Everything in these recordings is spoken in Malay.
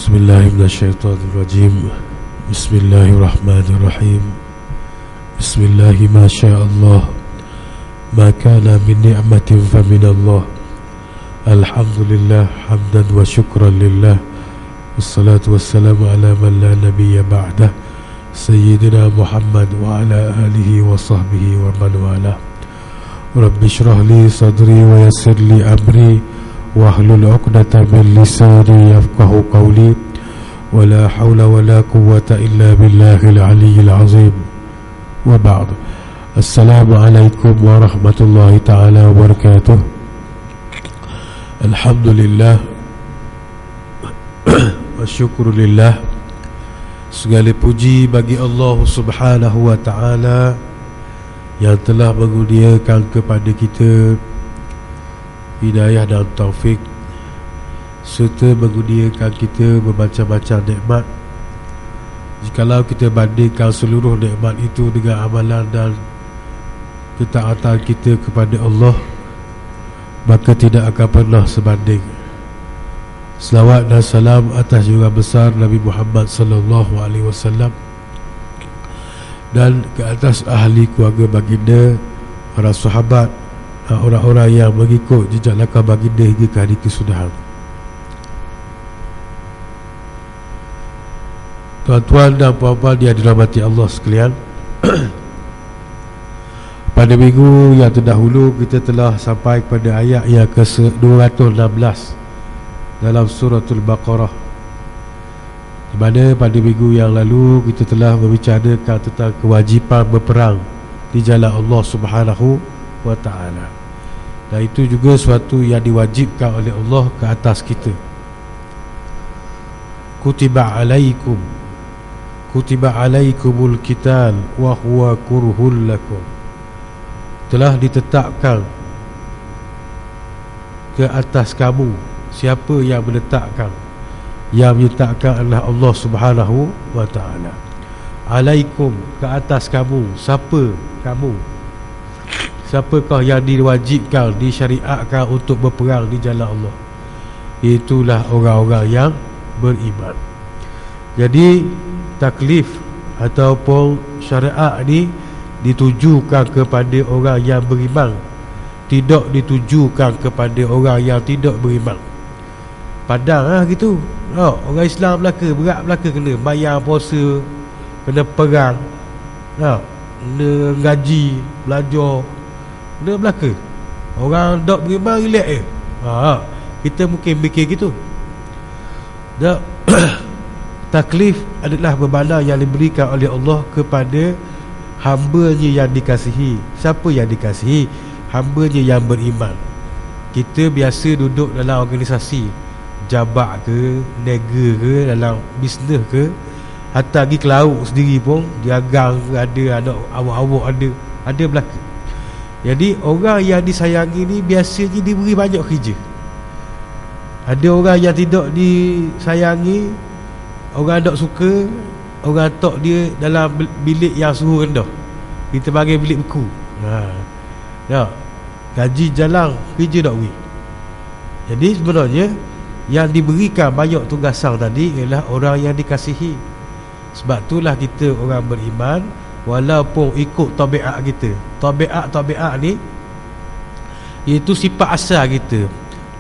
أعوذ بالله من الشيطان الرجيم. بسم الله الرحمن الرحيم. بسم الله ما شاء الله ما كان من نعمة فمن الله. الحمد لله حمدا وشكرا لله، والصلاة والسلام على من لا نبي بعده سيدنا محمد وعلى آله وصحبه ومن والاه. رب اشرح لي صدري ويسر لي أمري واحلل عقدة من لساني يفقه قولي، ولا حول ولا قوة إلا بالله العلي العظيم. وبعد. السلام عليكم ورحمة الله تعالى وبركاته. الحمد لله والشكر لله. Segala puji bagi Allah Subhanahu wa ta'ala yang telah mengurniakan kepada kita hidayah dan taufik, serta mengurniakan kita bermacam-macam nikmat. Jikalau kita bandingkan seluruh nikmat itu dengan amalan dan ketaatan kita kepada Allah, maka tidak akan pernah sebanding. Selawat dan salam atas junjungan besar Nabi Muhammad sallallahu alaihi wasallam dan ke atas ahli keluarga baginda, para sahabat, orang-orang yang mengikut jejak langkah baginda hingga ke hari kesudahan. Tuan-tuan dan puan-puan yang dirahmati Allah sekalian, pada minggu yang terdahulu kita telah sampai kepada ayat yang ke-216 dalam suratul Baqarah, di mana pada minggu yang lalu kita telah membicarakan tentang kewajipan berperang di jalan Allah Subhanahu wa ta'ala. Dan itu juga suatu yang diwajibkan oleh Allah ke atas kita. Kutiba alaikumul qital wa huwa kurhul lakum. Telah ditetapkan ke atas kamu. Siapa yang menetapkan? Yang menetapkan adalah Allah Subhanahu wa ta'ala. Alaikum, ke atas kamu. Siapa kamu? Siapakah yang diwajibkan, disyariatkan untuk berperang di jalan Allah? Itulah orang-orang yang beriman. Jadi taklif ataupun syariat ni ditujukan kepada orang yang beriman, tidak ditujukan kepada orang yang tidak beriman. Padang lah gitu. Orang Islam berat kena bayar puasa, kena perang, kena gaji, belajar, kena belaka. Orang dok beriman relax je. Kita mungkin fikir gitu. Dak taklif adalah beban yang diberikan oleh Allah kepada hamba-Nya yang dikasihi. Siapa yang dikasihi? Hamba-Nya yang beriman. Kita biasa duduk dalam organisasi, jabat ke, niaga ke, dalam bisnes ke, hatta pergi ke laut sendiri pun diagang ke, ada anak awak-awak ada belaka. Jadi orang yang disayangi ni biasanya diberi banyak kerja. Ada orang yang tidak disayangi, orang tak suka, orang tok dia dalam bilik yang suhu rendah, kita panggil bilik beku. Gaji jalan, kerja tak beri. Jadi sebenarnya yang diberikan banyak tugasan tadi ialah orang yang dikasihi. Sebab itulah kita orang beriman, walaupun ikut tabiat kita. Tabiat ni iaitu sifat asal kita.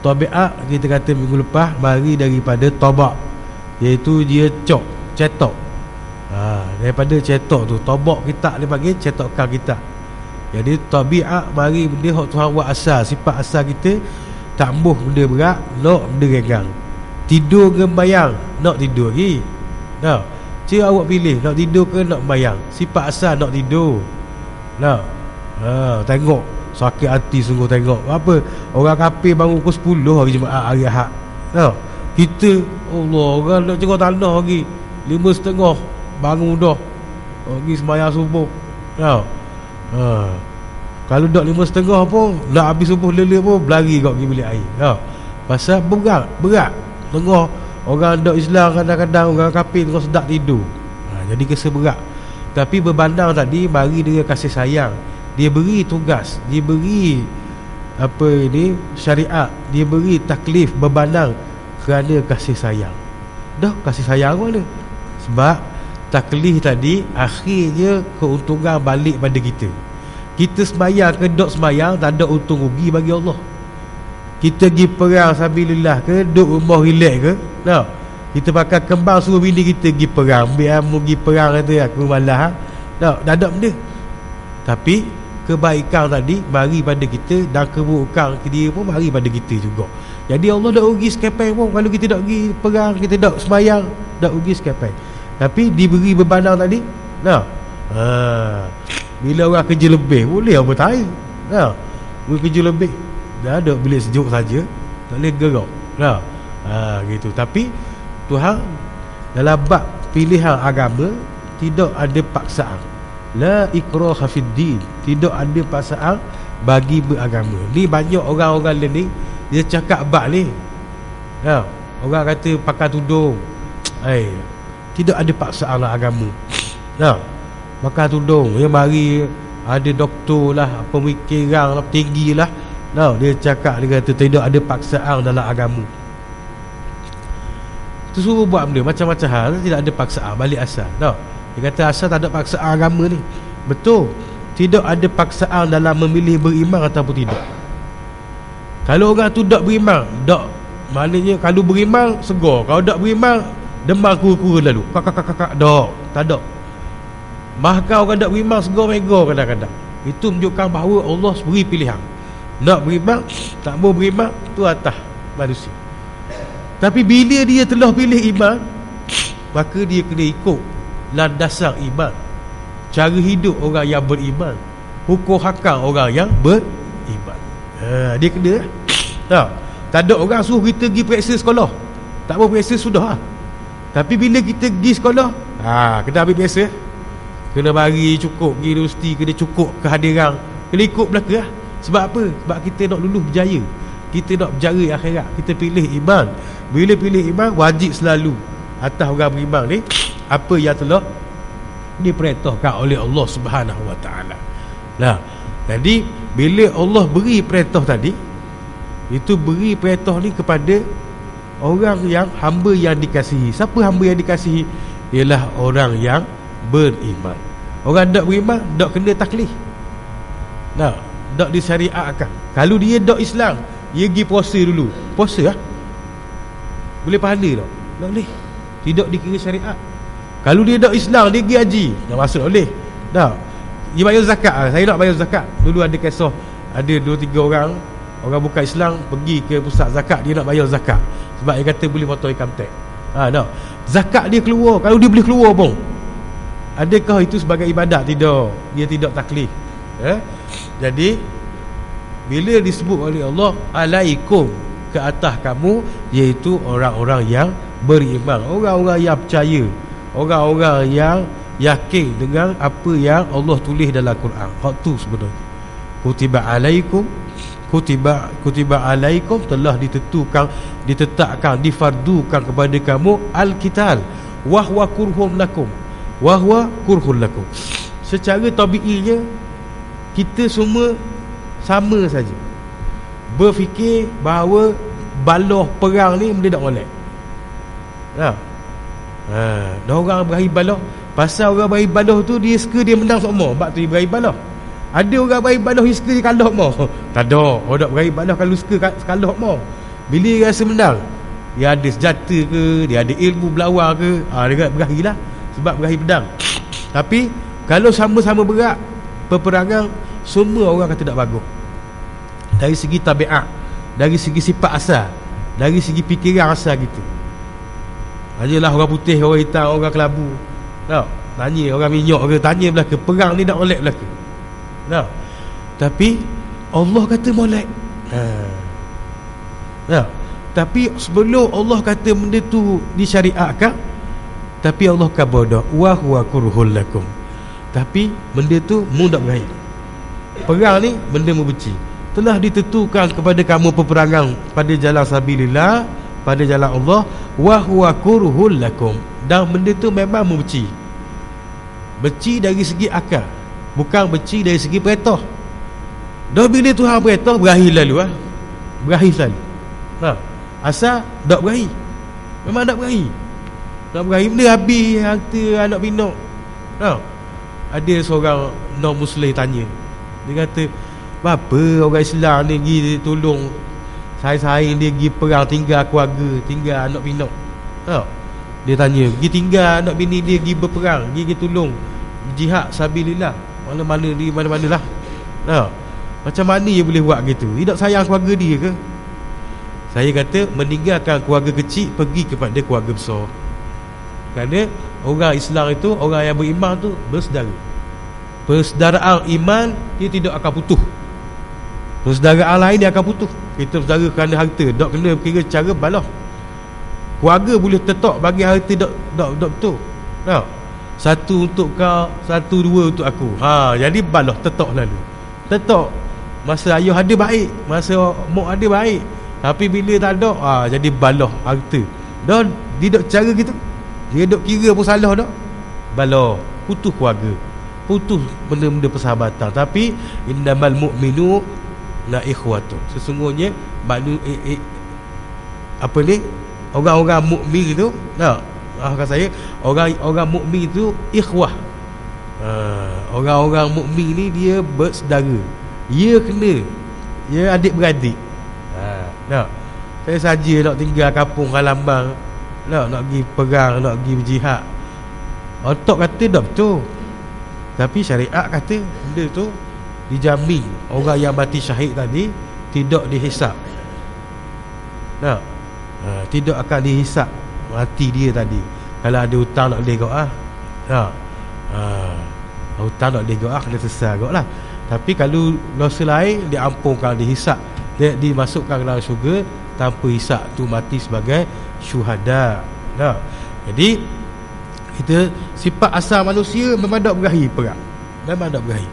Tabiat kita kata minggu lepas mari daripada tabak, iaitu dia cetok. Daripada cetok tu, tabak kita dia panggil cetokkan kita. Jadi tabiat mari benda hak Tuhan buat asal, sifat asal kita. Tak ambuh benda berat, nak benda ringan. Tidur ke bayang, nak tidur lagi. Awak pilih nak tidur ke nak bayang. Sifat asal nak tidur. Tengok sakit hati sungguh tengok apa orang kafir bangun pukul 10 hari Jumaat, hari Ahad. Kita Allah, orang nak cerah tanah lagi 5:30 bangun dah pergi sembahyang subuh. Kalau dak 5:30 pun nak habis subuh lele pun berlari kau pergi bilik air. Pasal berat. Tengah orang dak Islam kadang-kadang orang kafir tengah sedap tidur. Jadi kesa berat. Tapi berbandang tadi mari dia kasih sayang. Dia beri tugas, dia beri syariat, dia beri taklif berbandang kerana kasih sayang. dah kasih sayang mana? Sebab taklih tadi akhirnya keuntungan balik pada kita. Kita sembahyang ke dok sembahyang, tak ada untung rugi bagi Allah. Kita pergi perang sabilillah ke, duduk rumah relax ke, tak? Kita pakai kembang suruh bini kita pergi perang, biar pergi perang kata aku malah, tak ada benda. Tapi kebaikan tadi mari pada kita, dan keburukan ke dia pun mari pada kita juga. Jadi Allah tak rugi sekepeng pun kalau kita tak pergi perang, kita tak sembahyang, tak rugi sekepeng. Tapi diberi bebanang tadi, nah, bila orang kerja lebih boleh apa tahu, nah, kerja lebih dah ada bilik sejuk saja, tak boleh gerak, nah, gitu. Tapi Tuhan dalam bab pilihan agama tidak ada paksaan. La ikraha fid din, tidak ada paksaan bagi beragama. Ni banyak orang-orang ni dia cakap bab ni, nah, orang kata pakai tudung, tidak ada paksaan lah agama. Nah, pakai tudung, dia mari ada doktor lah, pemikiran lah, tinggi lah. Nah, dia cakap, dia kata tidak ada paksaan dalam agama. Tu suruh buat benda macam-macam hal, tidak ada paksaan, balik asal. Nah, dia kata asal tak ada paksaan agama ni. Betul, tidak ada paksaan dalam memilih beriman ataupun tidak. Kalau orang tu tak beriman, tak, maknanya kalau beriman segar, kalau tak beriman demam kura-kura lalu, kakak, tak ada. Bahkan orang tak beriman segar mega kadang-kadang. Itu menunjukkan bahawa Allah beri pilihan. Nak beriman, tak mau beriman, tu atas manusia. Tapi bila dia telah pilih iman, maka dia kena ikut landasan iman, cara hidup orang yang beriman, hukum hakam orang yang beriman. Dia kena tak ada orang suruh kita pergi periksa sekolah, tak mau periksa sudah. Tapi bila kita pergi sekolah, kena ambil periksa, kena bagi cukup pergi universiti, kena cukup kehadiran, kena ikut belaka. Sebab apa? Sebab kita nak lulus berjaya, kita nak berjaya akhirat, kita pilih iman. Bila pilih iman, wajib selalu atas orang beriman ni apa yang telah diperintahkan oleh Allah Subhanahu Wa Taala. Nah, jadi bila Allah beri perintah tadi, itu beri perintah ni kepada orang yang hamba yang dikasihi. Siapa hamba yang dikasihi? Ialah orang yang beriman. Orang tak beriman tak kena taklif. Nah, tak disyariatkan. Kalau dia tak Islam, dia pergi puasa dulu. Puasa boleh pahala tak? Tak boleh. Tidak dikira syariat. Kalau dia tak Islam, dia pergi haji, tak masuk tak boleh. Tak. Dia bayar zakat. Saya nak bayar zakat. Dulu ada kisah, ada 2-3 orang bukan Islam pergi ke pusat zakat, dia nak bayar zakat. Sebab dia kata boleh potong income tax. Tak. Zakat dia keluar, kalau dia boleh keluar pun, adakah itu sebagai ibadat? Tidak. Dia tidak taklif. Jadi bila disebut oleh Allah alaikum, ke atas kamu, iaitu orang-orang yang beriman, orang-orang yang percaya, orang-orang yang yakin dengan apa yang Allah tulis dalam Quran. Hak tu sebenarnya kutiba alaikum telah ditetapkan, difardukan kepada kamu al-qital wa huwa kurhun lakum. Secara tabiinya kita semua sama saja berfikir bahawa baloh perang ni benda tak molek. Dah orang berakhir baloh. Pasal orang berakhir baloh tu dia suka dia menang semua, sebab tu dia berakhir baloh. Ada orang berakhir baloh dia suka dia kalah semua. Tak ada. Orang tak berakhir baloh kalau suka kalah semua. Bila dia rasa menang, dia ada senjata ke, dia ada ilmu belawar ke, dia berakhir lah, sebab berakhir pedang. Tapi kalau sama-sama berat peperangan, semua orang kata tak bagus. Dari segi tabiat, dari segi sifat asal, dari segi fikiran asal kita. Hanyalah orang putih, orang hitam, orang kelabu, tak? Tanya orang minyak ke, tanya belaka, perang ni tak molek belaka. Tak? Tapi Allah kata molek. Tak? Tapi sebelum Allah kata benda tu disyariatkan, tapi Allah kata wa huwa kurhul lakum. Tapi benda tu mu tak berakhir. Perang ni benda mu benci. Telah ditentukan kepada kamu peperangan pada jalan sabilillah, pada jalan Allah, wa huwa kurhul lakum. Dan benda tu memang membenci. Benci dari segi akal, bukan benci dari segi perintah. Dah bila Tuhan perintah, berakhir lalu berakhir selalu. Asal tak berakhir, memang tak berakhir. Nak berahi benda habis harta anak pinak. Ada seorang non-Muslim tanya. Dia kata, "Apa orang Islam ni pergi tolong saing-saing dia pergi perang, tinggal keluarga, tinggal anak pinak." Dia tanya, pergi tinggal anak bini dia pergi berperang, pergi tolong jihad sabilillah, mana-mana di mana-mana lah. Macam mana dia boleh buat gitu? Dia tak sayang keluarga dia ke? Saya kata, meninggalkan keluarga kecil, pergi kepada keluarga besar. Kerana orang Islam itu, orang yang beriman tu bersaudara. Persaudaraan iman dia tidak akan putus. Persaudaraan lain dia akan putus. Kita bersaudara kerana harta, tak kena kira cara balas. Keluarga boleh tetap bagi harta tak betul. Satu untuk kau, satu dua untuk aku. Jadi balas tetap lalu. Tetap. Masa ayah ada baik, masa mak ada baik. Tapi bila tak ada, jadi balas harta. Dan dia tak cara gitu. Dia dok kira pun salah dak. Balas, putus keluarga, putus benda-benda persahabatan. Tapi innamal mu'minu la ikhwatu. Sesungguhnya orang-orang mukmin itu, kata saya, orang mukmin itu ikhwah. Orang-orang mukmin ni dia bersaudara. Dia kena, dia adik-beradik. Saya saja nak tinggal kampung halaman, nak pergi perang, nak pergi berjihad. Otak kata tak betul, tapi syariat kata benda tu dijamin. Orang yang mati syahid tadi tidak dihisap. Tidak akan dihisap mati dia tadi. Kalau ada hutang nak boleh kau hutang nak boleh kau kena selesai kau lah. Tapi kalau dosa lain diampunkan, dihisap, dia dimasukkan ke dalam syurga tanpa hisap, tu mati sebagai syuhada. Jadi kita, sifat asal manusia memang tak berahi perang. Memang tak berahi.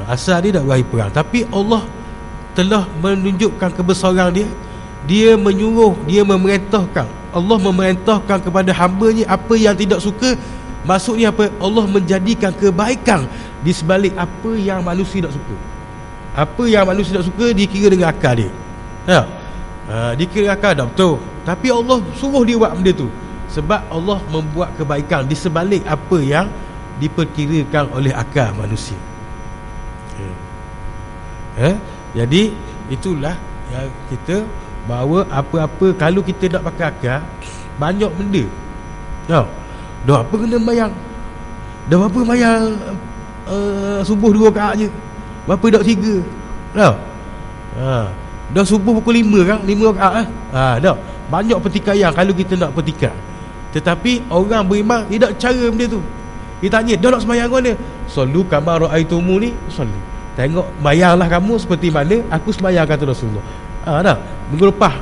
Asal dia tak berahi perang. Tapi Allah telah menunjukkan kebesaran dia. Dia menyuruh, dia memerintahkan. Allah memerintahkan kepada hamba-Nya apa yang tidak suka. Maksudnya apa? Allah menjadikan kebaikan di sebalik apa yang manusia tak suka. Apa yang manusia tak suka dikira dengan akal dia. Dikira akal tak betul. Tapi Allah suruh dia buat benda tu sebab Allah membuat kebaikan di sebalik apa yang diperkirakan oleh akal manusia. Jadi itulah yang kita bahawa apa-apa kalau kita nak pakai akal, banyak benda. Dah apa kena bayang? Dah berapa bayang subuh 2 rakaat je? Berapa dak 3? Dah subuh pukul 5 kan? 5 rakaat dah. Banyak pertikaian kalau kita nak pertikaian. Tetapi orang beriman tidak cara benda tu. Dia tanya, dah nak sembahyang mana? Sallu kama ra'aitumuni usalli. Tengok bayanglah kamu seperti mana aku sembahyang, kata Rasulullah. Dah. Minggu lepas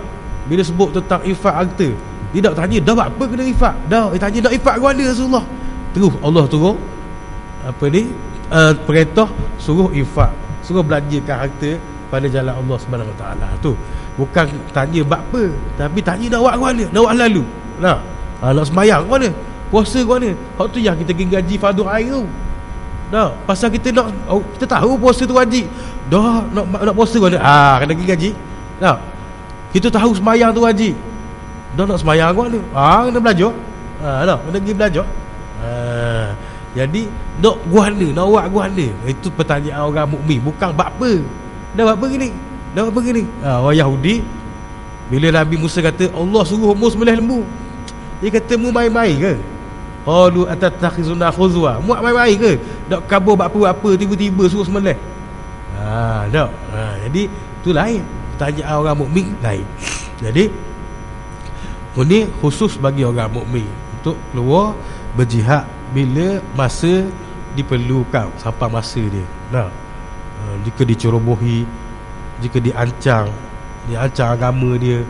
bila sebut tentang infak harta, dia tak tanya dah buat apa kena infak. Dah, dia tanya dah infak ke mana Rasulullah. Terus Allah turun perintah suruh infak, suruh belanjakan harta pada jalan Allah Subhanahu Wa Taala. Tu bukan tanya buat apa, tapi tanya nak buat ke mana, nak buat lalu. Nak sembahyang ke mana, puasa ke mana. Hak tu yang kita kena gaji fardu ain tu. Pasal kita tahu puasa tu wajib. Dah nak puasa ke mana? Kena pergi gaji. Kita tahu sembahyang tu wajib. Dah nak sembahyang ke mana? Kena belajar. Kena pergi belajar. Jadi nak guana, nak buat guana. Itu pertanyaan orang mukmin, bukan buat apa. Dah buat apa gini? Dah buat apa gini? Orang Yahudi, bila Nabi Musa kata Allah suruh mu sembelih lembu, dia kata mu main-main ke? Qalu atatakhizuna khuzwa. Mu main-main ke? Dak kabur buat apa tiba-tiba suruh sembelih. Dak. Jadi itu lain. Pertanyaan orang mukmin lain. Jadi ini khusus bagi orang mukmin untuk keluar berjihad bila masa diperlukan, sampai masa dia. Jika dicerobohi, jika diancam agama dia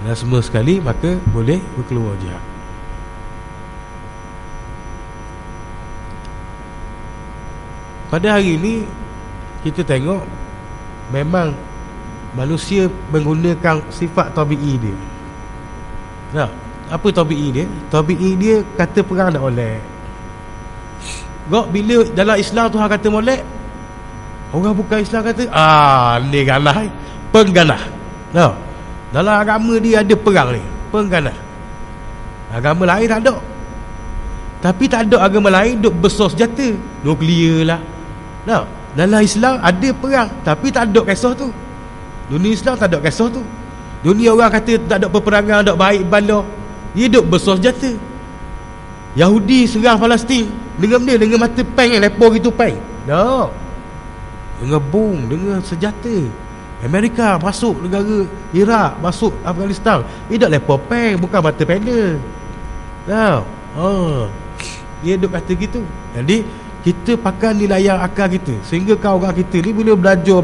dan semua sekali, maka boleh berkeluar jihad. Pada hari ini kita tengok memang manusia menggunakan sifat tabi'i dia. Apa tabi'i dia? Tabi'i dia kata perang tak boleh. Bila dalam Islam Tuhan kata molek, orang bukan Islam kata ni galah, penggalah. Dalam agama dia ada perang ni, penggalah. Agama lain tak ada. Tapi tak ada agama lain duk besar senjata nuklear lah. Nah, dalam Islam ada perang, tapi tak ada kisah tu. Dunia Islam tak ada kisah tu. Dunia orang kata tak ada peperangan, tak baik bala, dia duk besar senjata. Yahudi serang Palestin dengan dia, dengan mata peng lepo gitu peng. Tak. Dengan bom, dengan senjata. Amerika masuk negara Iraq, masuk Afghanistan. Dia tak lepo peng, bukan mata panel. Tak. Dia duk kata gitu. Jadi kita pakai nilai akal kita, sehingga kau orang kita ni bila belajar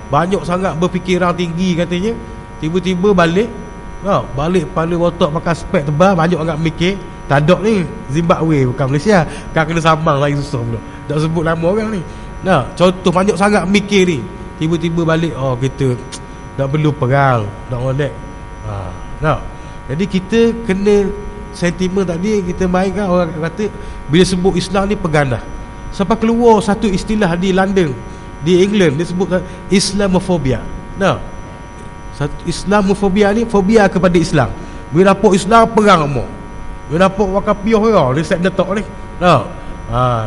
banyak sangat berfikiran tinggi katanya, tiba-tiba balik kepala otak pakai spek tebal, banyak agak mikir. Tak ada ni Zimbabwe, bukan Malaysia. Kan kena sambang lagi susah pula. Tak sebut nama orang ni. Nah, contoh banyak sangat mikir ni, tiba-tiba balik, kita tak perlu perang, tak molek. Nah, jadi kita kena sentimen tadi kita mainkan. Orang kata bila sebut Islam ni peganah. Sampai keluar satu istilah di London, di England, dia sebut Islamophobia. Nah, satu Islamophobia ni fobia kepada Islam. Bila nampak Islam perang mo. Bila nampak pakai piah dia set detok ni. Nah.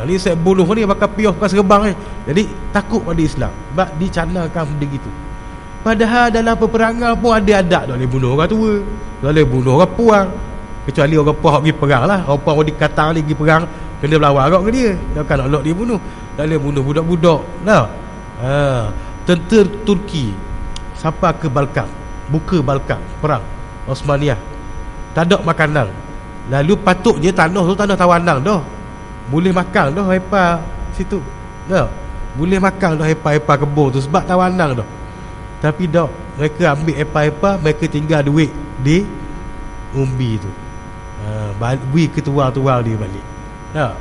Ni set bunuh ni pakai piah pakai serban ni. Jadi takut pada Islam. Sebab dicanangkan benda gitu. Padahal dalam peperangan pun ada adat, tak boleh bunuh orang tua, tak boleh bunuh orang puang. Kecuali orang puang pergi perang lah. Orang puang di Qatar ni pergi perang, kena berlawan agak ke dia. Takkan nak dia bunuh. Tak boleh bunuh budak-budak. Nah. Tentera Turki sampai ke Balkan, buka Balkan, perang Osmaniyah. Tak ada makanan. Lalu patutnya tanah tu tanah tawanan dah. Boleh makan dah hepa situ. Dah. Boleh makan dah hepa-hepa kebun tu sebab tawanan dah. Tapi dak, mereka ambil hepa-hepa, mereka tinggal duit di umbi tu. Beri ke tuang-tuang dia balik. Dah.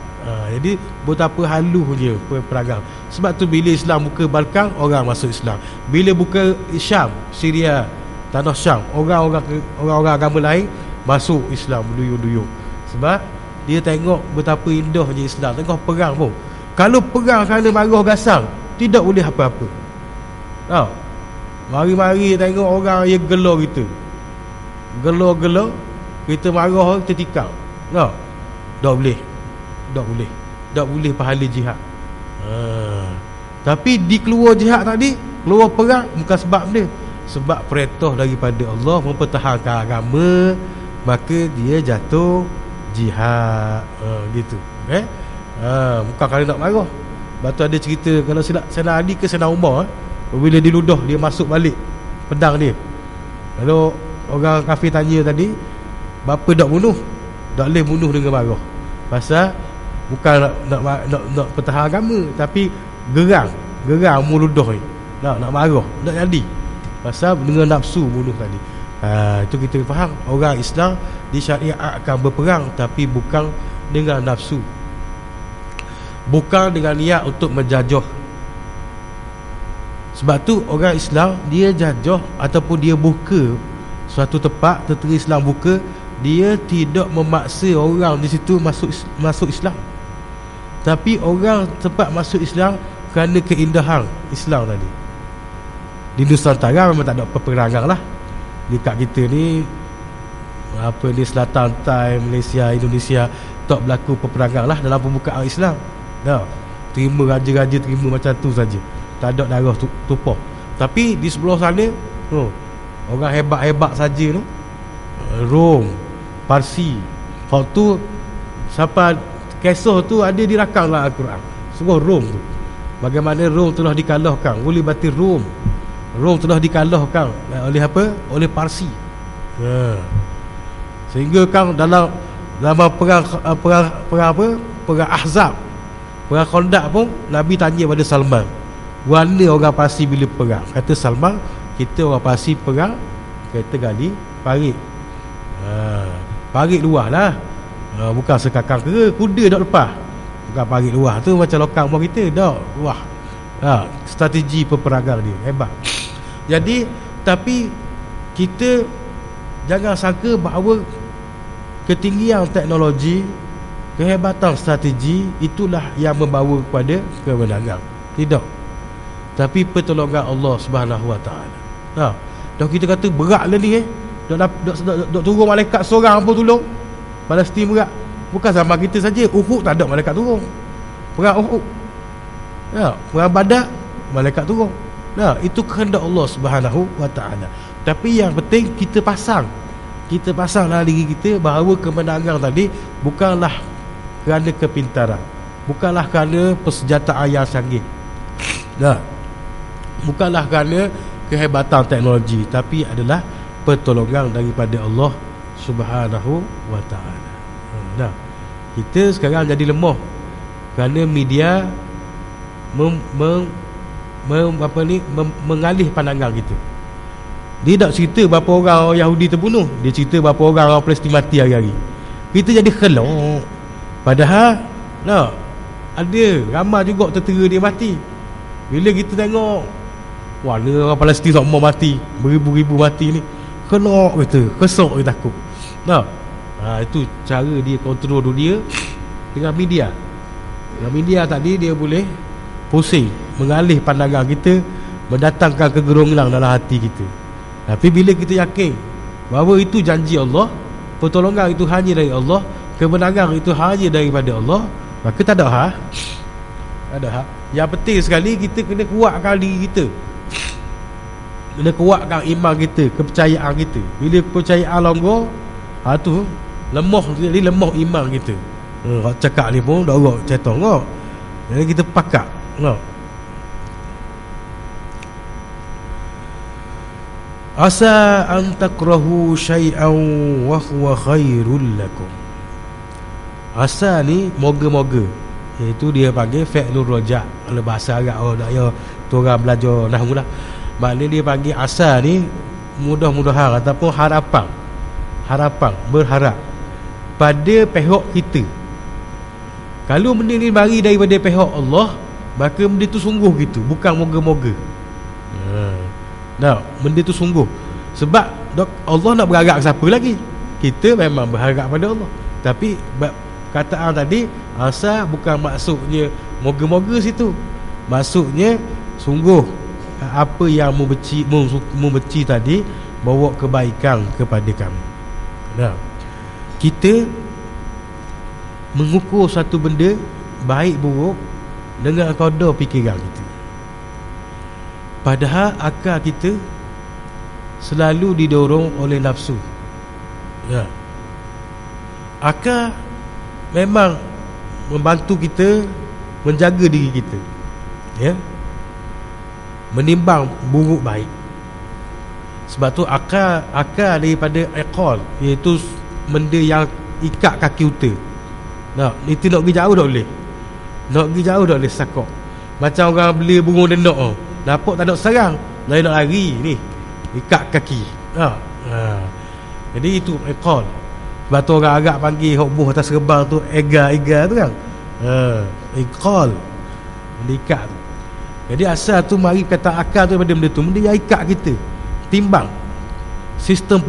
Jadi betapa halunya perang. Sebab tu bila Islam buka Balkan, orang masuk Islam. Bila buka Syam, Syria, tanah Syam, orang-orang agama lain masuk Islam duyung-duyung. Sebab dia tengok betapa indahnya Islam. Tengok perang pun. Kalau perang kerana marah gasang, tidak boleh apa-apa. Mari-mari tengok orang yang gelar kita. Gelar-gelar, kita marah, kita tikam. Tak boleh. Tak boleh pahala jihad. Tapi di keluar jihad tadi, keluar perang bukan sebab dia. Sebab perintah daripada Allah mempertahankan agama, maka dia jatuh jihad. Gitu. Bukan kalau nak marah. Lepas tu ada cerita, kalau Sayyidina Ali ke Sayyidina Umar, bila diludah, dia masuk balik pedang dia. Kalau orang kafir tanya tadi, bapa tak bunuh? Tak boleh bunuh dengan marah. Pasal bukan nak pertahan agama, tapi gerang meludah ni. Nak marah, nak jadi. Pasal dengan nafsu bunuh tadi. Itu kita faham, orang Islam disyariatkan berperang, tapi bukan dengan nafsu, bukan dengan niat untuk menjajah. Sebab tu orang Islam dia jajah ataupun dia buka suatu tempat, tentera Islam buka, dia tidak memaksa orang di situ masuk Islam. Tapi orang tempat masuk Islam kerana keindahan Islam tadi. Di Nusantara memang tak ada peperangan lah. Dekat kita ni, apa ni, Selatan Thai, Malaysia, Indonesia, tak berlaku peperangan lah dalam pembukaan Islam. Terima raja-raja, terima macam tu saja. Tak ada darah tumpah. Tapi di sebelah sana, orang hebat-hebat saja tu, Rom, Parsi. Waktu sampai kisah tu ada dirakam dalam Al-Quran. Semua Rom tu, bagaimana Rom telah dikalahkan oleh batu Rom. Rom telah dikalahkan oleh apa? Oleh Parsi. Sehingga kan dalam perang apa? Perang Ahzab, perang Khandaq pun Nabi tanya pada Salman, mana orang Parsi bila perang? Kata Salman, kita orang Parsi perang kereta gali parit. Parit luar lah. Bukan sekakang kera, kuda tak lepas. Bukan parit luar tu macam lokal rumah kita. Tak, wah. Strategi peperangan dia hebat. Jadi, tapi kita jangan sangka bahawa ketinggian teknologi, kehebatan strategi itulah yang membawa kepada kemenangan. Tidak. Tapi pertolongan Allah Subhanahu Wa Taala. Dah kita kata berat lah ni. Dok turun malaikat seorang pun tolong. Palestin berat. Bukan zaman kita saja. Uhud tak ada malaikat turun. Perang Uhud, perang Badar, malaikat turun. Itu kehendak Allah Subhanahu wa ta'ala. Tapi yang penting kita pasang dalam diri kita bahawa kemenangan tadi bukanlah kerana kepintaran, bukanlah kerana persenjataan yang canggih, bukanlah kerana kehebatan teknologi, tapi adalah pertolongan daripada Allah Subhanahu wa ta'ala. Kita sekarang jadi lemah kerana media mengalih pandangan kita. Dia tak cerita berapa orang Yahudi terbunuh, dia cerita berapa orang Palestin mati hari-hari. Kita jadi kelok. Padahal ada ramai juga tentera dia mati. Bila kita tengok mana orang Palestin tak mau mati, beribu-ribu mati ni, kelok kita, kesok kita takut. Itu cara dia kontrol dunia dengan media. Dengan media tadi dia boleh pusing, mengalih pandangan kita, mendatangkan kegerongan dalam hati kita. Tapi bila kita yakin bahawa itu janji Allah, pertolongan itu hanya dari Allah, kemenangan itu hanya daripada Allah, maka tak ada Yang penting sekali kita kena kuatkan diri kita, kena kuatkan iman kita, kepercayaan kita. Bila kepercayaan longgar, tu lemah, jadi lemah iman kita. Cakap ni pun dorok cetok kau. Jadi kita pakak. Asa an takrahu syai'an wa huwa khairul lakum. Asa ni moga-moga, iaitu dia panggil fi'lur raja'. Kalau bahasa Arab tu orang belajar nahwu lah. Maknanya dia panggil asa ni mudah-mudahan ataupun harapan, berharap pada pihak kita. Kalau benda ni mari daripada pihak Allah, maka benda tu sungguh gitu, bukan moga-moga. Benda tu sungguh. Sebab Allah nak berharap siapa lagi? Kita memang berharap pada Allah. Tapi kataan tadi asa bukan maksudnya moga-moga situ. Maksudnya sungguh apa yang membenci tadi bawa kebaikan kepada kamu. Kita mengukur satu benda baik buruk dengan kadar fikiran kita. Padahal akal kita selalu didorong oleh nafsu. Akal memang membantu kita menjaga diri kita, menimbang buruk baik. Sebab tu akal daripada iqal, iaitu benda yang ikat kaki kita. Itu nak pergi jauh tak boleh. Nak pergi jauh tak boleh sakok. Macam orang beli burung denak, nampak tak nak serang, lain nak lari ni, ikat kaki. Jadi itu iqal. Sebab tu orang Arab panggil hok buh atas rebang tu ega tu kan. Iqal, diikat tu. Jadi asal tu mari kata akal tu daripada benda tu, benda yang ikat kita, timbang sistem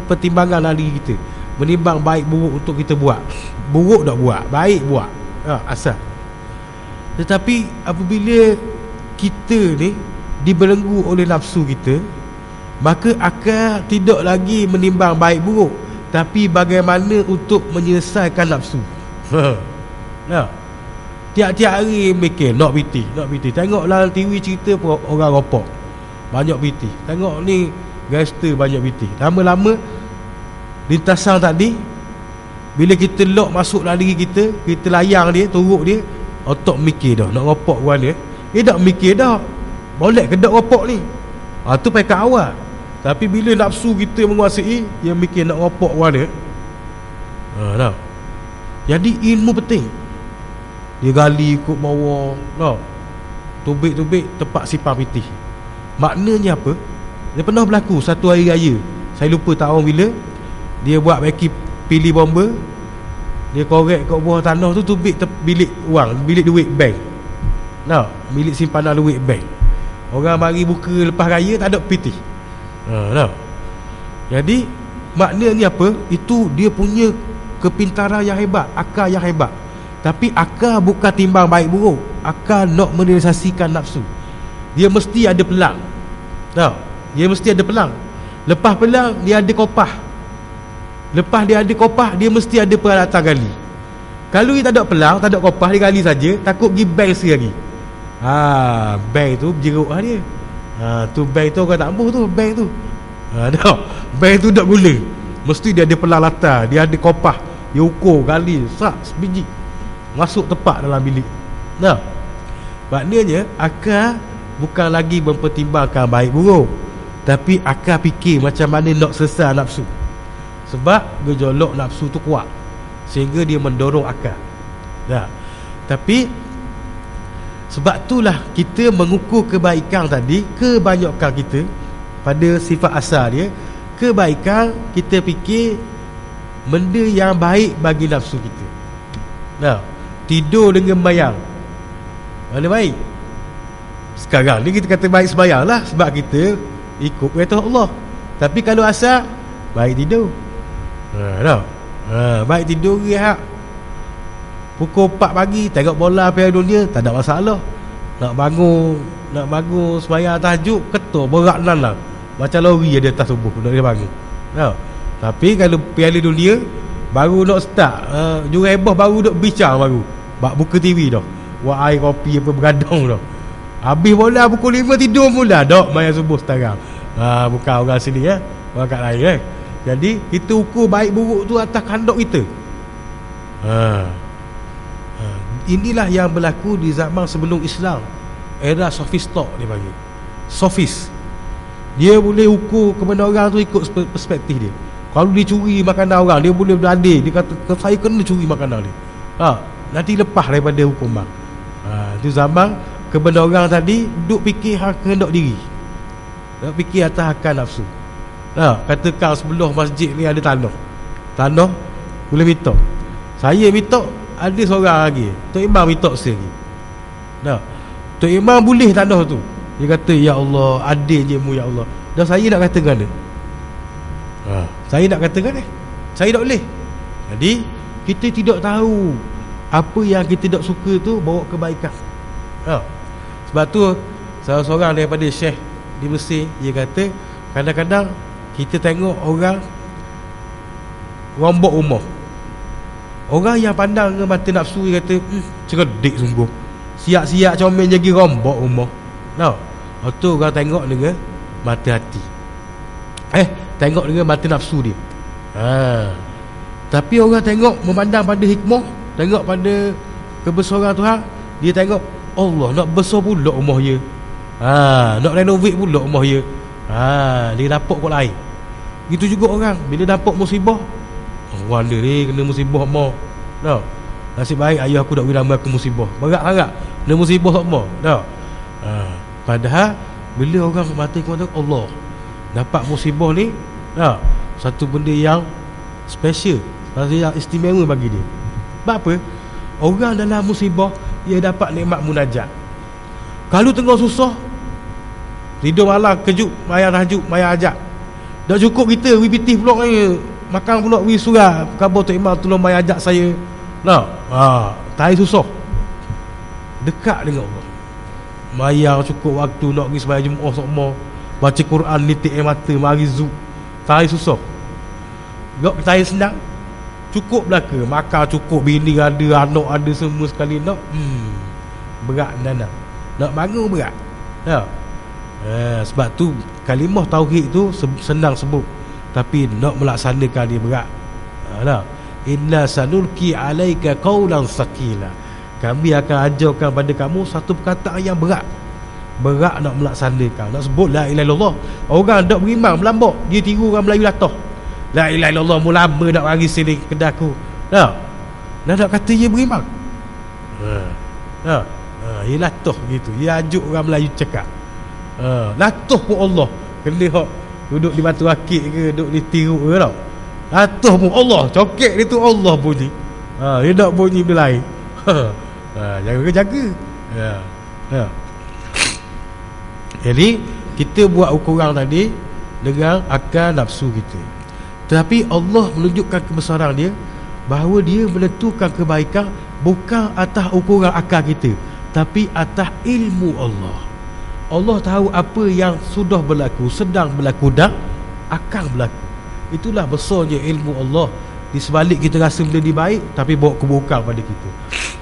pertimbangan dalam diri kita, menimbang baik buruk untuk kita buat. Buruk tak buat, baik buat. Asal. Tetapi apabila kita ni dibelenggu oleh nafsu kita, maka akal tidak lagi menimbang baik buruk, tapi bagaimana untuk menyelesaikan nafsu. Tiap-tiap hari mikir nak piti. Tengoklah TV cerita pun orang ropok banyak piti. Tengok ni gangster banyak piti. Lama-lama lintasan tadi, bila kita lock masuk dalam diri kita, kita layang dia, turuk dia, otak mikir dah nak ropok ke mana. Dia tak mikir dah boleh ke tak ropok ni. Tu pakai awal. Tapi bila nafsu kita menguasai, dia mikir nak ropok ke mana. Jadi ilmu penting. Dia gali ikut bawah, tubik-tubik tempat sipar pitih. Maknanya apa? Dia pernah berlaku satu hari raya, saya lupa tahun bila, dia buat baki pilih bomba. Dia korek kat bawah tanah tu tubik bilik wang, bilik duit bank. Bilik simpanan duit bank. Orang mari buka lepas raya tak ada pitih. Jadi maknanya apa? Itu dia punya kepintaran yang hebat, akal yang hebat. Tapi akal bukan timbang baik buruk. Akal nak merealisasikan nafsu. Dia mesti ada pelang. Dia mesti ada pelang. Lepas pelang dia ada kopah. Lepas dia ada kopah, dia mesti ada peralatan gali. Kalau dia tak ada pelang, tak ada kopah, dia gali saja, takut pergi bank sekali lagi. Bank tu berjeruk lah dia. Tu bank tu orang tak ambuh tu, bank tu. Tak. Bank tu tak gula. Mesti dia ada pelang latar, dia ada kopah, dia ukur, gali, sak sebiji, masuk tepat dalam bilik. Maknanya akal bukan lagi mempertimbangkan baik buruk, tapi akal fikir macam mana nak selesai nafsu. Sebab gejolak nafsu tu kuat, sehingga dia mendorong akal. Tapi sebab itulah kita mengukur kebaikan tadi, kebanyakan kita pada sifat asal dia, kebaikan kita fikir benda yang baik bagi nafsu kita. Tidur dengan bayang, mana baik? Sekarang ni kita kata baik sembahyang lah, sebab kita ikut perintah Allah. Tapi kalau asal, baik tidur. Baik tidur rehat. Pukul 4 pagi tengok bola Piala Dunia, tak ada masalah. Nak bangun sembahyang tahajud, ketul berat lah, macam lori ada atas tubuh nak dia bangun. Tapi kalau Piala Dunia baru nak start, Jurembah baru nak bincang, baru bak buka TV dah, buat air kopi apa bergadang dah. Habis bola pukul 5 tidur mula dak main subuh sekarang. Bukan orang sini orang kat lain Jadi kita ukur baik buruk tu atas kandok kita. Inilah yang berlaku di zaman sebelum Islam, era sofistok dia panggil. Sofis. Dia boleh ukur kebenaran tu ikut perspektif dia. Kalau dia curi makanan orang, dia boleh berdalil, dia kata saya kena curi makanan dia. Nanti lepas daripada hukuman. Itu zaman kebenaran tadi, duk fikir hak kehendak diri, duk fikir atas akal nafsu. Katakan sebelah masjid ni ada tanah boleh minta. Saya minta, ada seorang lagi, Tok Imam minta sekali. Tok Imam boleh tanah tu. Dia kata, ya Allah, adil je mu ya Allah. Dan saya nak katakan dia, saya nak katakan saya tak boleh. Jadi kita tidak tahu apa yang kita tak suka tu bawa kebaikan. Sebab tu salah seorang daripada Syekh di Mesir, dia kata kadang-kadang kita tengok orang rombok rumah, orang yang pandang dengan mata nafsu, dia kata cerdik sungguh, siap-siap comel jadi rombok rumah. Tu orang tengok dengan mata hati, tengok dengan mata nafsu dia. Tapi orang tengok memandang pada hikmah, tengok pada kebesaran Tuhan, dia tengok Allah nak besar pula rumah dia, nak renovate pula rumah dia. Dia dapat kot lain. Itu juga orang bila dapat musibah, wala ni kena musibah mak. Nasib baik ayah aku tak beri nama aku musibah. Berat sangat kena musibah tak mak. Padahal bila orang mati kepada Allah, dapat musibah ni, satu benda yang special, satu yang istimewa bagi dia. Sebab apa? Orang dalam musibah, dia dapat nikmat munajat. Kalau tengah susah, tidur malam kejut, mayar tahajud, mayar ajak, dah cukup kita repetif pula makan pula surah khabar Tok Imam tolong mayar ajak saya. Tai susah, dekat dengan Allah, mayar cukup waktu nak pergi sembahyang Jumaat sokmo, baca Quran nitik air mata, mari zu. Tai susah, gak saya senang, cukup belaka, makan cukup, bini ada, anak ada, semua sekali nak. Berat nak bangun berat. Sebab tu kalimah tauhid tu senang sebut, tapi nak melaksanakan dia berat. Inna sanulki alaika qaulan sakila, kami akan ajarkan pada kamu satu perkataan yang berat nak melaksanakan. Nak sebut la ilaha illallah, orang tak beriman melambak, dia tiru orang Melayu latah. La ilaha illallah mu lama nak bagi sini kedaku. Nak kata dia beriman. Dia latah gitu, dia ajuk orang Melayu cakap. Latah pun Allah, kena hak duduk di batu akik ke, duduk di tiru ke tau. Latah pun Allah, cokek dia tu Allah bunyi. Dia nak bunyi benda lain. Jaga. Jadi kita buat ukuran tadi dengan akal nafsu kita, tetapi Allah menunjukkan kebesaran dia, bahawa dia menentukan kebaikan bukan atas ukuran akal kita, tapi atas ilmu Allah. Allah tahu apa yang sudah berlaku, sedang berlaku dan akan berlaku. Itulah besarnya ilmu Allah. Di sebalik kita rasa benda ni baik, tapi bawa keburukan pada kita.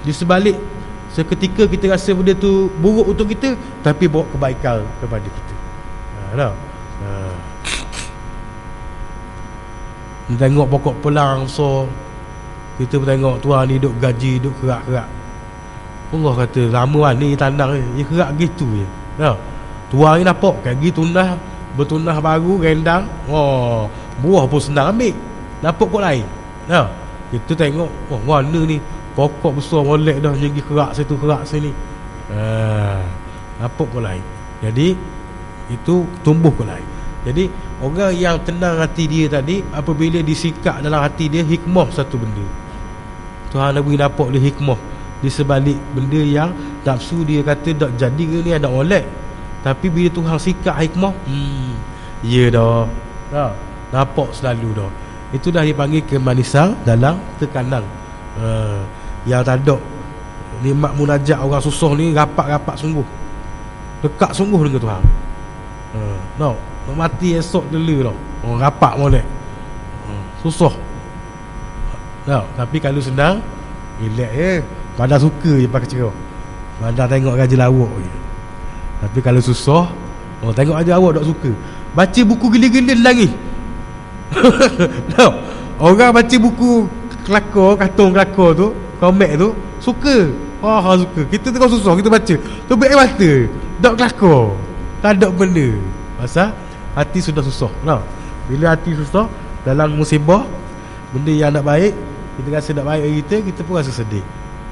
Di sebalik seketika kita rasa benda tu buruk untuk kita, tapi bawa kebaikan kepada kita. Tahu? Kita tengok pokok pelang so, kita tengok tuan ni duk gaji, duk kerak-kerak. Allah kata lama ni tandang ni kerak gitu je. Tahu? Tuan ni nampak kayak gitu tunah, bertunah baru rendang. Oh, buah pun senang ambil. Nampak kot lain. Tahu? Kita tengok, oh warna ni pokok besar molek dah, jadi kerak situ, kerak sini. Nampak kot lain. Jadi itu tumbuh kot lain. Jadi orang yang tenang hati dia tadi, apabila disikap dalam hati dia hikmah satu benda, Tuhan nak beri nampak dia hikmah di sebalik benda yang nafsu dia kata tak jadi ke ni, ada molek. Tapi bila Tuhan sikap hikmah, ya dah, nampak selalu dah. Itu dah dipanggil kemanisan dalam tekanan. Yang tak ada nikmat munajat orang susah ni, rapat-rapat sungguh, dekat sungguh dengan Tuhan. No, mati esok dulu dah, orang rapat molek, susah. No, tapi kalau senang, relax Bandar suka je pakai cerah. Bandar tengok raja lawak je. Tapi kalau susah, tengok raja lawak tak suka. Baca buku gila-gila lagi. No, orang baca buku kelakar, kartun kelakar tu, komik tu, suka. Suka. Kita tengok susah, kita baca, tu baik mata, tak kelakar, tak ada benda. Pasal hati sudah susah. No, bila hati susah dalam musibah, benda yang nak baik, kita rasa nak baik bagi kita pun rasa sedih.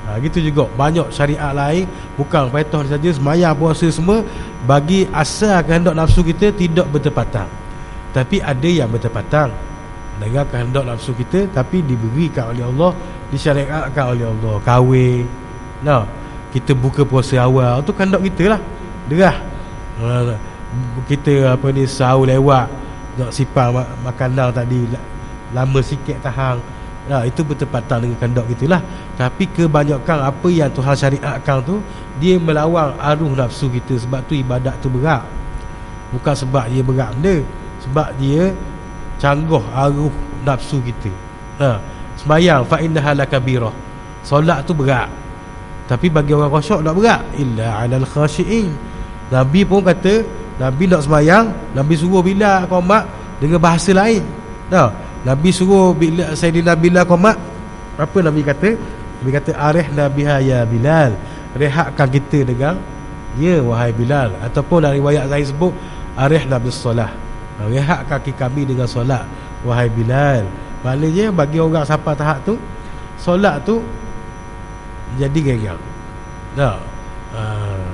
Gitu juga banyak syariat lain, bukan perintah saja, sembahyang, puasa semua, bagi asal kehendak nafsu kita tidak bertepatan. Tapi ada yang bertepatan dengan kehendak nafsu kita, tapi diberikan oleh Allah, disyariatkan oleh Allah. Kahwin, kita buka puasa awal, tu kehendak kita lah. Derah kita sahur lewat, nak simpan makanan tadi lama sikit tahan, itu bertepatan dengan kehendak kita lah. Tapi kebanyakan apa yang Tuhan syariatkan tu, dia melawan arus nafsu kita. Sebab tu ibadat tu berat. Bukan sebab dia berat benda, sebab dia canggah arus nafsu kita. Sembayang fa innaha lakabirah, solat tu berat, tapi bagi orang khusyuk tak berat. Illa alal khashiin. Nabi pun kata, Nabi nak sembayang, Nabi suruh Bilal qomat dengan bahasa lain. Nabi suruh Sayyidina Bilal qomat. Apa Nabi kata? Nabi kata arihna biha ya Bilal, rehatkan kita dengan ya wahai Bilal. Ataupun dalam riwayat lain sebut arihna bis solah, rehatkan kami dengan solat wahai Bilal. Maknanya bagi orang sampai tahap tu, solat tu jadi gegang.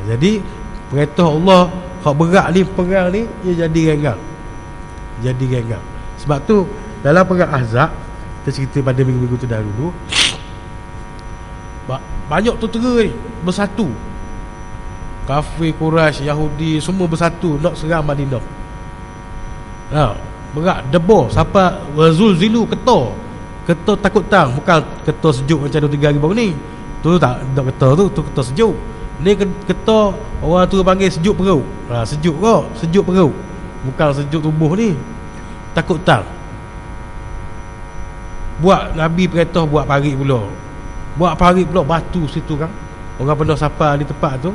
Jadi perintah Allah hak berat ni, perang ni, dia jadi gegang. Jadi gegang. Sebab tu dalam perang Ahzab, kita cerita pada minggu-minggu tu dahulu, banyak tentera ni bersatu, kafir, Quraisy, Yahudi, semua bersatu nak serang Madinah. Berat, debur, sampai zulzilu, ketor takut tang. Bukan ketor sejuk macam 2-3 hari baru ni. Tu tak ketor tu ketor sejuk. Ni ketor orang tu panggil sejuk perut. Sejuk kok, sejuk perut, bukan sejuk tubuh ni. Takut tang. Buat Nabi perintah buat parit pula. Buat parit pula, batu situ kan. Orang pernah sapa di tempat tu,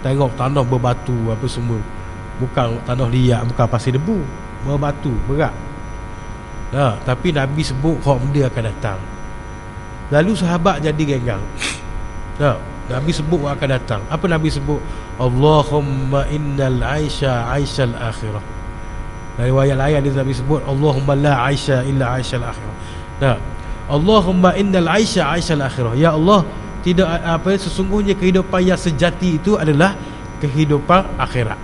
tengok tanah berbatu apa semua. Bukan tanah liat, bukan pasir debu, berbatu, berat. Tapi Nabi sebut hak benda akan datang. Lalu sahabat jadi gegang. Nabi sebut akan datang. Apa Nabi sebut? Allahumma innal aisha aishal akhirah. Dari riwayat lain ada Nabi sebut Allahumma la aisha illa aishal akhirah. Allahumma innal aisha aishal akhirah. Ya Allah, tidak sesungguhnya kehidupan yang sejati itu adalah kehidupan akhirat.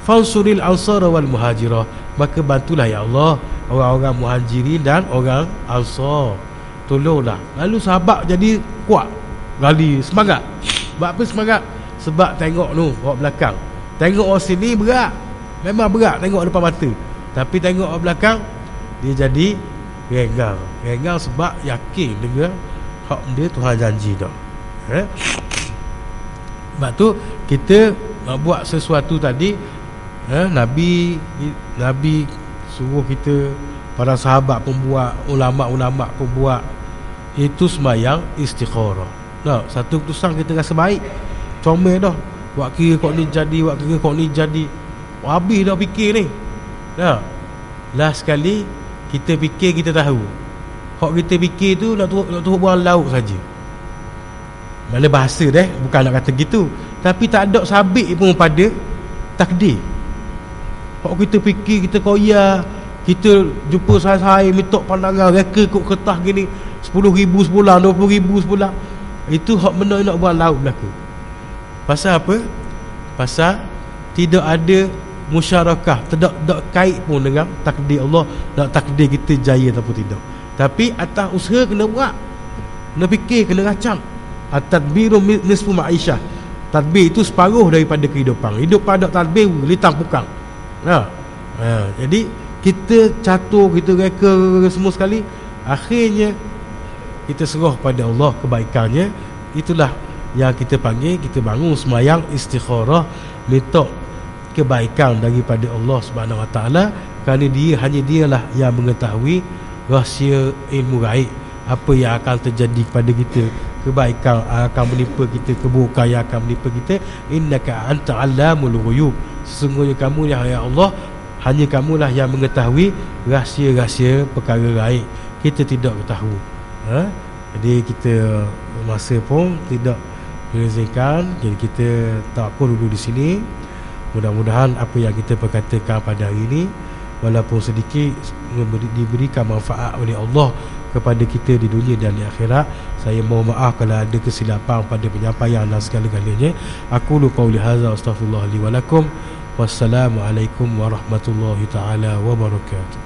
Fansuril ansara wal muhajirah, maka bantulah ya Allah orang-orang muhajirin dan orang ansar, tolonglah. Lalu sahabat jadi kuat, gali, semangat. Sebab apa semangat? Sebab tengok tu orang belakang, tengok orang sini berat, memang berat tengok depan mata, tapi tengok orang belakang dia jadi gegang sebab yakin dengan hak dia Tuhan janji dah. Sebab tu kita nak buat sesuatu tadi, Nabi suruh kita para sahabat pun buat, ulama-ulama pun buat. Itu sembahyang istikharah. Nah, satu keputusan kita rasa baik, comel dah, buat kira kok ni jadi, buat kira kok ni jadi. Habis dah fikir ni. Nah, last sekali kita fikir, kita tahu hak kita fikir tu nak turut buang laut saja. Mana bahasa bukan nak kata gitu, tapi tak ada sabit pun pada takdir. Hak kita fikir, kita koyak, kita jumpa sahai-sahai minta pandangan reka kot kertas gini 10,000 sebulan, 20,000 sebulan. Itu hak benda nak buang laut belaka. Pasal apa? Pasal tidak ada musyarakah, tidak kait pun dengan takdir Allah, nak takdir kita jaya ataupun tidak. Tapi atas usaha kena buat, kena fikir, kena racang. At-tadbiru nisfu ma'isyah. Tadbir itu separuh daripada kehidupan. Hidup pada tadbir litang pukang. Jadi kita catur, kita reka semua sekali, akhirnya kita serah pada Allah kebaikannya. Itulah yang kita panggil, kita bangun sembahyang istikharah, minta kebaikan daripada Allah Subhanahu Wa Taala, kerana hanya dialah yang mengetahui rahsia ilmu gaib, apa yang akan terjadi kepada kita, kebaikan akan menimpa kita, keburukan yang akan menimpa kita. Innaka anta allamul ghuyub, sesungguhnya kamu ya Allah, hanya kamulah yang mengetahui rahsia-rahsia perkara gaib, kita tidak tahu. Jadi kita masa pun tidak mengizinkan, jadi kita takut dulu di sini. Mudah-mudahan apa yang kita perkatakan pada hari ini, walaupun sedikit, diberikan manfaat oleh Allah kepada kita di dunia dan di akhirat. Saya mohon maaf kalau ada kesilapan pada penyampaian dan segala-galanya. Aku lu qauli hadza astaghfirullah li wa lakum. Wassalamualaikum warahmatullahi taala wabarakatuh.